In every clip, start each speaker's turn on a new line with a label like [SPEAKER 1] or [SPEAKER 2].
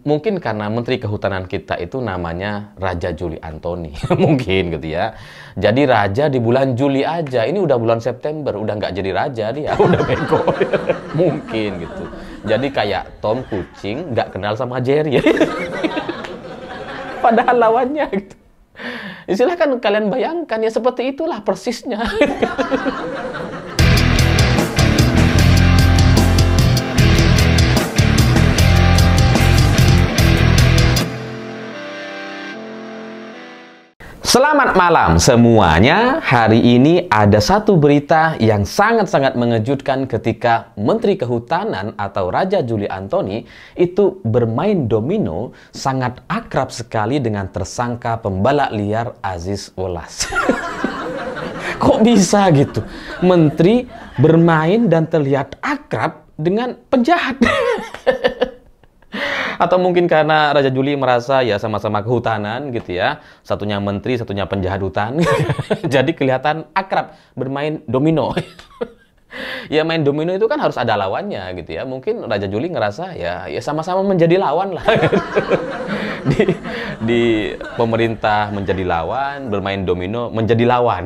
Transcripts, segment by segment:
[SPEAKER 1] mungkin karena Menteri Kehutanan kita itu namanya Raja Juli Antoni. Mungkin gitu ya. Jadi raja di bulan Juli aja. Ini udah bulan September, udah nggak jadi raja dia, udah bego. Mungkin gitu. Jadi kayak Tom kucing nggak kenal sama Jerry. Padahal lawannya gitu. Silahkan kalian bayangkan ya, seperti itulah persisnya. Selamat malam semuanya. Hari ini ada satu berita yang sangat-sangat mengejutkan ketika Menteri Kehutanan atau Raja Juli Antoni itu bermain domino sangat akrab sekali dengan tersangka pembalak liar Aziz Welas. Kok bisa gitu? Menteri bermain dan terlihat akrab dengan penjahat. Atau mungkin karena Raja Juli merasa ya sama-sama kehutanan gitu ya. Satunya menteri, satunya penjahat hutan. Jadi kelihatan akrab bermain domino. Ya main domino itu kan harus ada lawannya gitu ya. Mungkin Raja Juli ngerasa ya sama-sama menjadi lawan lah. di pemerintah menjadi lawan, bermain domino menjadi lawan.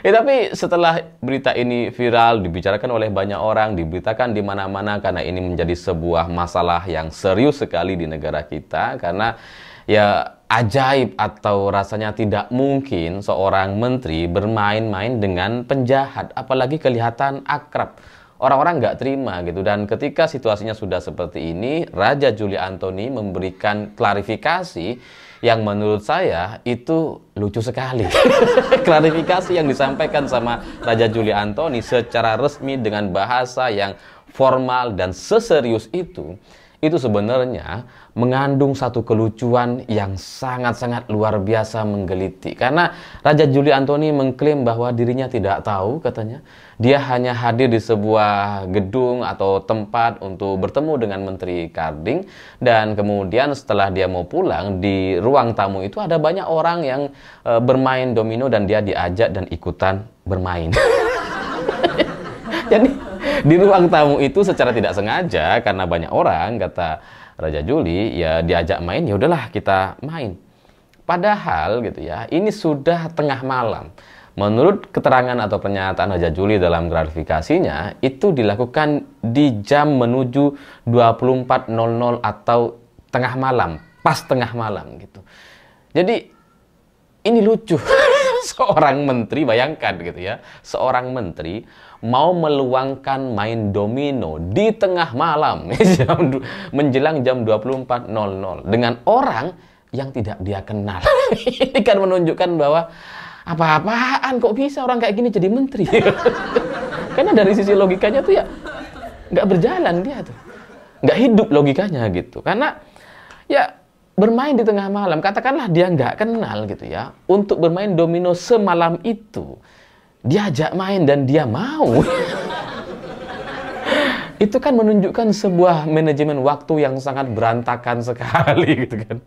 [SPEAKER 1] Ya, tapi setelah berita ini viral, dibicarakan oleh banyak orang, diberitakan di mana-mana karena ini menjadi sebuah masalah yang serius sekali di negara kita. Karena ya ajaib atau rasanya tidak mungkin seorang menteri bermain-main dengan penjahat, apalagi kelihatan akrab. Orang-orang nggak terima gitu. Dan ketika situasinya sudah seperti ini, Raja Juli Antoni memberikan klarifikasi yang menurut saya itu lucu sekali. Klarifikasi yang disampaikan sama Raja Juli Antoni secara resmi dengan bahasa yang formal dan seserius itu sebenarnya mengandung satu kelucuan yang sangat-sangat luar biasa menggelitik. Karena Raja Juli Antoni mengklaim bahwa dirinya tidak tahu, katanya. Dia hanya hadir di sebuah gedung atau tempat untuk bertemu dengan Menteri Karding. Dan kemudian setelah dia mau pulang, di ruang tamu itu ada banyak orang yang bermain domino dan dia diajak dan ikutan bermain. Jadi di ruang tamu itu secara tidak sengaja karena banyak orang, kata Raja Juli, ya diajak main, ya udahlah kita main. Padahal gitu ya, ini sudah tengah malam. Menurut keterangan atau pernyataan Raja Juli dalam klarifikasinya, itu dilakukan di jam menuju 24.00 atau tengah malam, pas tengah malam gitu. Jadi ini lucu. Seorang menteri, bayangkan gitu ya, seorang menteri mau meluangkan main domino di tengah malam menjelang jam 24.00 dengan orang yang tidak dia kenal. Ini kan menunjukkan bahwa apa-apaan kok bisa orang kayak gini jadi menteri. Karena dari sisi logikanya tuh ya nggak berjalan dia tuh, nggak hidup logikanya gitu. Karena ya bermain di tengah malam, katakanlah dia nggak kenal gitu ya, untuk bermain domino semalam itu, diajak main dan dia mau. Itu kan menunjukkan sebuah manajemen waktu yang sangat berantakan sekali gitu kan.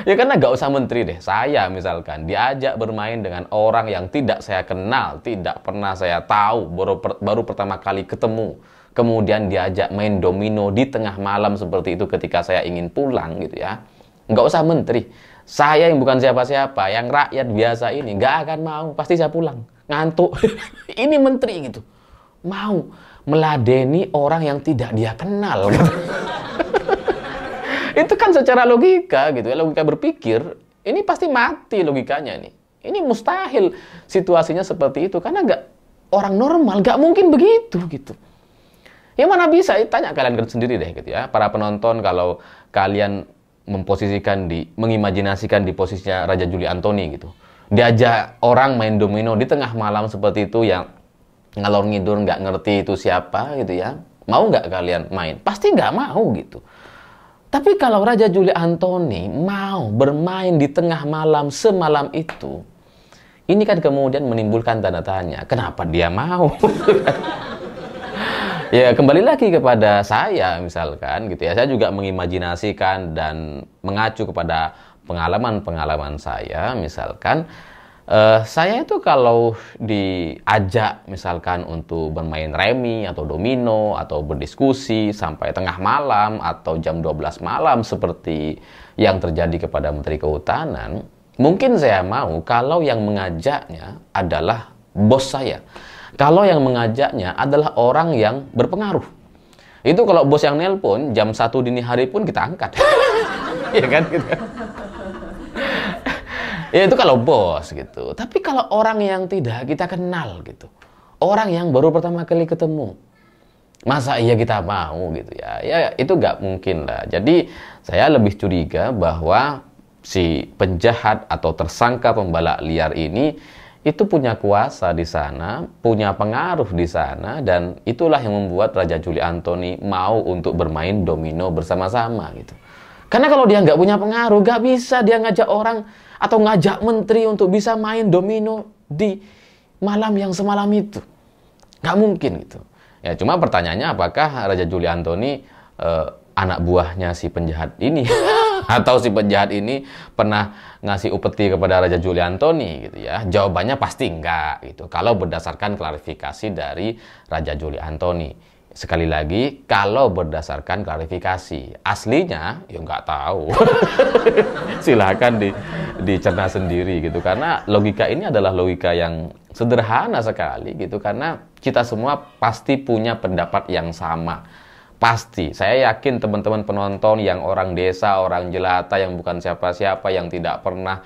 [SPEAKER 1] Ya karena nggak usah menteri deh, saya misalkan diajak bermain dengan orang yang tidak saya kenal, tidak pernah saya tahu, baru pertama kali ketemu. Kemudian diajak main domino di tengah malam seperti itu ketika saya ingin pulang gitu ya. Nggak usah menteri. Saya yang bukan siapa-siapa, yang rakyat biasa ini, nggak akan mau. Pasti saya pulang. Ngantuk. Ini menteri gitu. Mau meladeni orang yang tidak dia kenal. Gitu. Itu kan secara logika gitu ya. Logika berpikir, ini pasti mati logikanya nih. Ini mustahil situasinya seperti itu. Karena nggak, orang normal nggak mungkin begitu gitu. Ya mana bisa, tanya kalian sendiri deh gitu ya. Para penonton, kalau kalian mengimajinasikan di posisinya Raja Juli Antoni gitu. Diajak orang main domino di tengah malam seperti itu yang ngalor ngidur nggak ngerti itu siapa gitu ya. Mau nggak kalian main? Pasti nggak mau gitu. Tapi kalau Raja Juli Antoni mau bermain di tengah malam semalam itu, ini kan kemudian menimbulkan tanda tanya. Kenapa dia mau? Ya kembali lagi kepada saya misalkan gitu ya, saya juga mengimajinasikan dan mengacu kepada pengalaman-pengalaman saya misalkan, Saya itu kalau diajak misalkan untuk bermain remi atau domino atau berdiskusi sampai tengah malam atau jam 12 malam seperti yang terjadi kepada Menteri Kehutanan, mungkin saya mau kalau yang mengajaknya adalah bos saya. Kalau yang mengajaknya adalah orang yang berpengaruh. Itu kalau bos yang nelpon jam 1 dini hari pun kita angkat. Ya kan gitu. Ya itu kalau bos gitu. Tapi kalau orang yang tidak kita kenal gitu, orang yang baru pertama kali ketemu, masa iya kita mau gitu ya? Ya itu nggak mungkin lah. Jadi saya lebih curiga bahwa si penjahat atau tersangka pembalak liar ini itu punya kuasa di sana, punya pengaruh di sana, dan itulah yang membuat Raja Juli Antoni mau untuk bermain domino bersama-sama gitu. Karena kalau dia nggak punya pengaruh, nggak bisa dia ngajak orang atau ngajak menteri untuk bisa main domino di malam yang semalam itu. Nggak mungkin gitu. Ya cuma pertanyaannya apakah Raja Juli Antoni anak buahnya si penjahat ini atau si penjahat ini pernah ngasih upeti kepada Raja Juli Antoni gitu ya. Jawabannya pasti enggak gitu. Kalau berdasarkan klarifikasi dari Raja Juli Antoni. Sekali lagi, kalau berdasarkan klarifikasi, aslinya ya nggak tahu. Silahkan dicerna sendiri gitu. Karena logika ini adalah logika yang sederhana sekali gitu. Karena kita semua pasti punya pendapat yang sama. Pasti. Saya yakin teman-teman penonton yang orang desa, orang jelata, yang bukan siapa-siapa, yang tidak pernah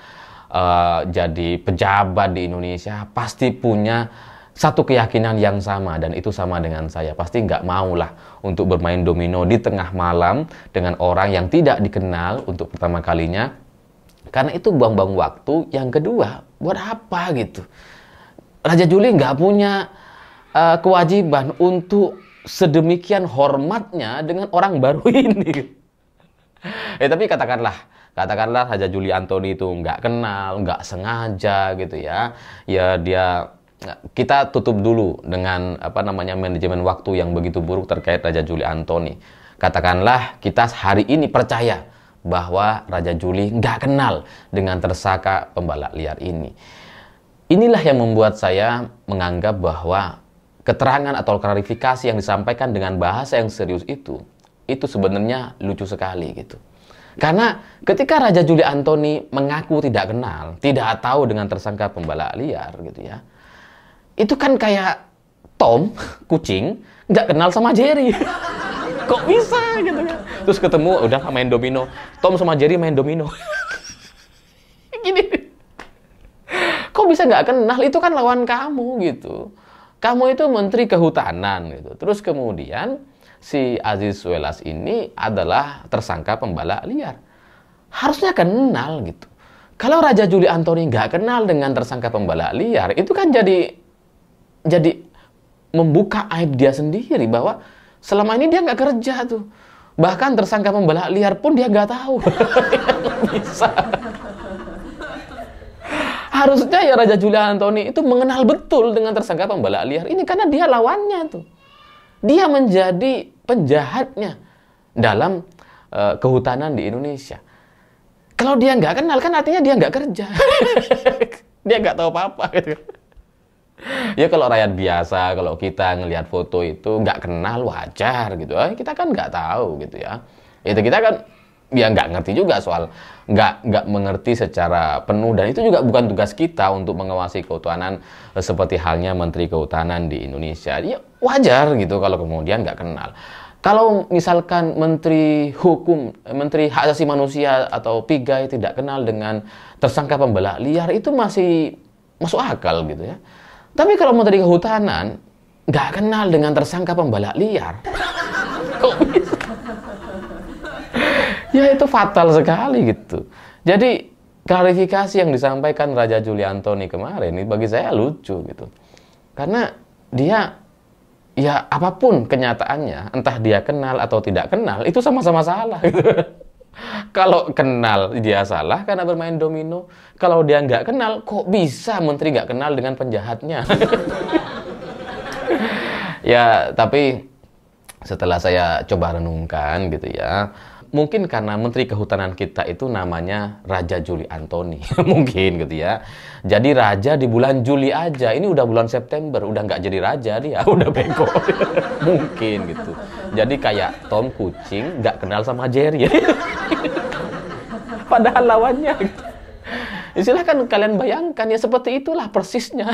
[SPEAKER 1] jadi pejabat di Indonesia, pasti punya satu keyakinan yang sama, dan itu sama dengan saya. Pasti nggak maulah untuk bermain domino di tengah malam dengan orang yang tidak dikenal untuk pertama kalinya, karena itu buang-buang waktu. Yang kedua, buat apa gitu? Raja Juli nggak punya kewajiban untuk sedemikian hormatnya dengan orang baru ini. Tapi katakanlah Raja Juli Antoni itu nggak kenal, nggak sengaja gitu ya. Ya kita tutup dulu dengan manajemen waktu yang begitu buruk terkait Raja Juli Antoni. Katakanlah kita hari ini percaya bahwa Raja Juli nggak kenal dengan tersangka pembalak liar ini. Inilah yang membuat saya menganggap bahwa keterangan atau klarifikasi yang disampaikan dengan bahasa yang serius itu sebenarnya lucu sekali gitu. Karena ketika Raja Juli Antoni mengaku tidak kenal, tidak tahu dengan tersangka pembalak liar gitu ya, itu kan kayak Tom, kucing, nggak kenal sama Jerry. Kok bisa gitu kan? Terus ketemu, udah main domino. Tom sama Jerry main domino. Gini. Kok bisa nggak kenal? Itu kan lawan kamu gitu. Kamu itu Menteri Kehutanan gitu. Terus kemudian si Aziz Welas ini adalah tersangka pembalak liar. Harusnya kenal gitu. Kalau Raja Juli Antoni nggak kenal dengan tersangka pembalak liar, itu kan jadi membuka aib dia sendiri bahwa selama ini dia nggak kerja tuh. Bahkan tersangka pembalak liar pun dia nggak tahu. Bisa. Harusnya ya Raja Juli Antoni itu mengenal betul dengan tersangka pembalak liar ini karena dia lawannya tuh. Dia menjadi penjahatnya dalam kehutanan di Indonesia. Kalau dia nggak kenal kan artinya dia nggak kerja. Dia nggak tahu apa-apa gitu. Ya kalau rakyat biasa, kalau kita ngelihat foto itu nggak kenal wajar gitu. Kita kan nggak tahu gitu ya. Itu kita kan ya nggak ngerti juga soal nggak mengerti secara penuh, dan itu juga bukan tugas kita untuk mengawasi kehutanan seperti halnya Menteri Kehutanan di Indonesia. Ya wajar gitu kalau kemudian nggak kenal. Kalau misalkan Menteri Hukum, Menteri Hak Asasi Manusia atau Pigai tidak kenal dengan tersangka pembalak liar, itu masih masuk akal gitu ya. Tapi kalau Menteri Kehutanan nggak kenal dengan tersangka pembalak liar, kok bisa? Ya itu fatal sekali gitu. Jadi klarifikasi yang disampaikan Raja Juli Antoni kemarin ini bagi saya lucu gitu. Karena dia ya apapun kenyataannya, entah dia kenal atau tidak kenal, itu sama-sama salah gitu. Kalau kenal dia salah karena bermain domino. Kalau dia nggak kenal, kok bisa menteri nggak kenal dengan penjahatnya? Ya, tapi setelah saya coba renungkan gitu ya, mungkin karena Menteri Kehutanan kita itu namanya Raja Juli Antoni. Mungkin gitu ya. Jadi raja di bulan Juli aja. Ini udah bulan September, udah nggak jadi raja dia, udah bego. Mungkin gitu. Jadi kayak Tom kucing nggak kenal sama Jerry. Padahal lawannya. Silahkan kalian bayangkan ya, seperti itulah persisnya.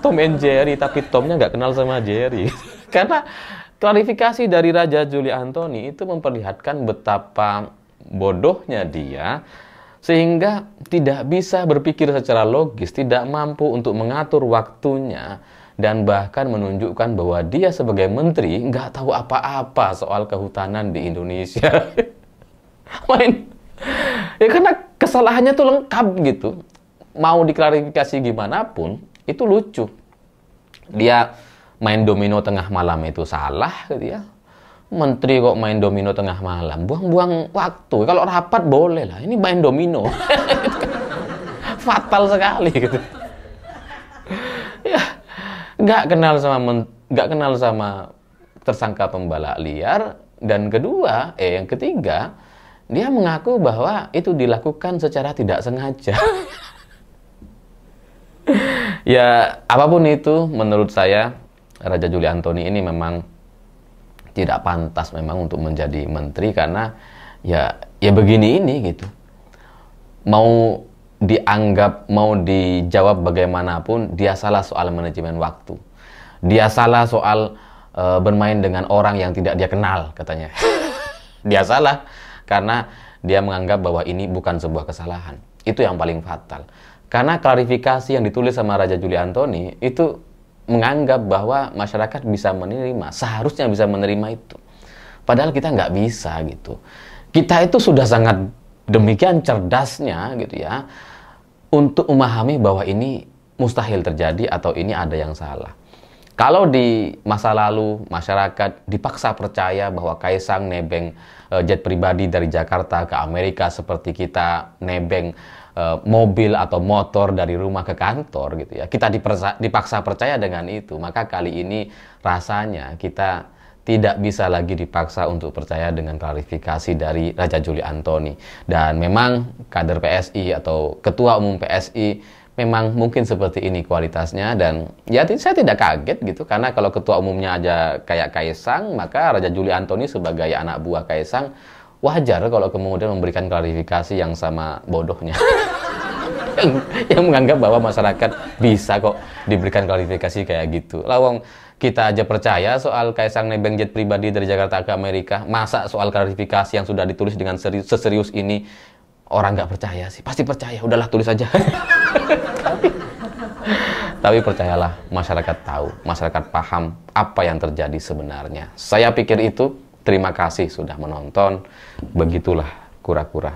[SPEAKER 1] Tom and Jerry, tapi Tomnya nggak kenal sama Jerry. Karena klarifikasi dari Raja Juli Antoni itu memperlihatkan betapa bodohnya dia, sehingga tidak bisa berpikir secara logis, tidak mampu untuk mengatur waktunya, dan bahkan menunjukkan bahwa dia sebagai menteri nggak tahu apa-apa soal kehutanan di Indonesia. Main. Ya karena kesalahannya tuh lengkap gitu. Mau diklarifikasi gimana pun, itu lucu. Dia main domino tengah malam itu salah gitu ya. Menteri kok main domino tengah malam, buang-buang waktu. Kalau rapat boleh lah, ini main domino. Fatal sekali gitu. Ya, nggak kenal sama tersangka pembalak liar. Dan kedua, yang ketiga, dia mengaku bahwa itu dilakukan secara tidak sengaja. Ya, apapun itu, menurut saya Raja Juli Antoni ini memang tidak pantas memang untuk menjadi menteri, karena ya begini ini gitu. Mau dianggap, mau dijawab bagaimanapun, dia salah soal manajemen waktu. Dia salah soal bermain dengan orang yang tidak dia kenal katanya. Dia salah karena dia menganggap bahwa ini bukan sebuah kesalahan. Itu yang paling fatal. Karena klarifikasi yang ditulis sama Raja Juli Antoni itu menganggap bahwa masyarakat bisa menerima, seharusnya bisa menerima itu. Padahal kita nggak bisa gitu. Kita itu sudah sangat demikian cerdasnya gitu ya, untuk memahami bahwa ini mustahil terjadi atau ini ada yang salah. Kalau di masa lalu masyarakat dipaksa percaya bahwa Kaisang nebeng jet pribadi dari Jakarta ke Amerika seperti kita nebeng mobil atau motor dari rumah ke kantor gitu ya. Kita dipaksa percaya dengan itu. Maka kali ini rasanya kita tidak bisa lagi dipaksa untuk percaya dengan klarifikasi dari Raja Juli Antoni. Dan memang kader PSI atau ketua umum PSI memang mungkin seperti ini kualitasnya, dan ya saya tidak kaget gitu, karena kalau ketua umumnya aja kayak Kaisang, maka Raja Juli Antoni sebagai anak buah Kaisang wajar kalau kemudian memberikan klarifikasi yang sama bodohnya. yang menganggap bahwa masyarakat bisa kok diberikan klarifikasi kayak gitu. Lawang kita aja percaya soal Kaisang nebeng jet pribadi dari Jakarta ke Amerika, masa soal klarifikasi yang sudah ditulis dengan seserius ini orang nggak percaya sih? Pasti percaya, udahlah tulis aja. Tapi percayalah, masyarakat tahu, masyarakat paham apa yang terjadi sebenarnya. Saya pikir itu. Terima kasih sudah menonton. Begitulah kura-kura.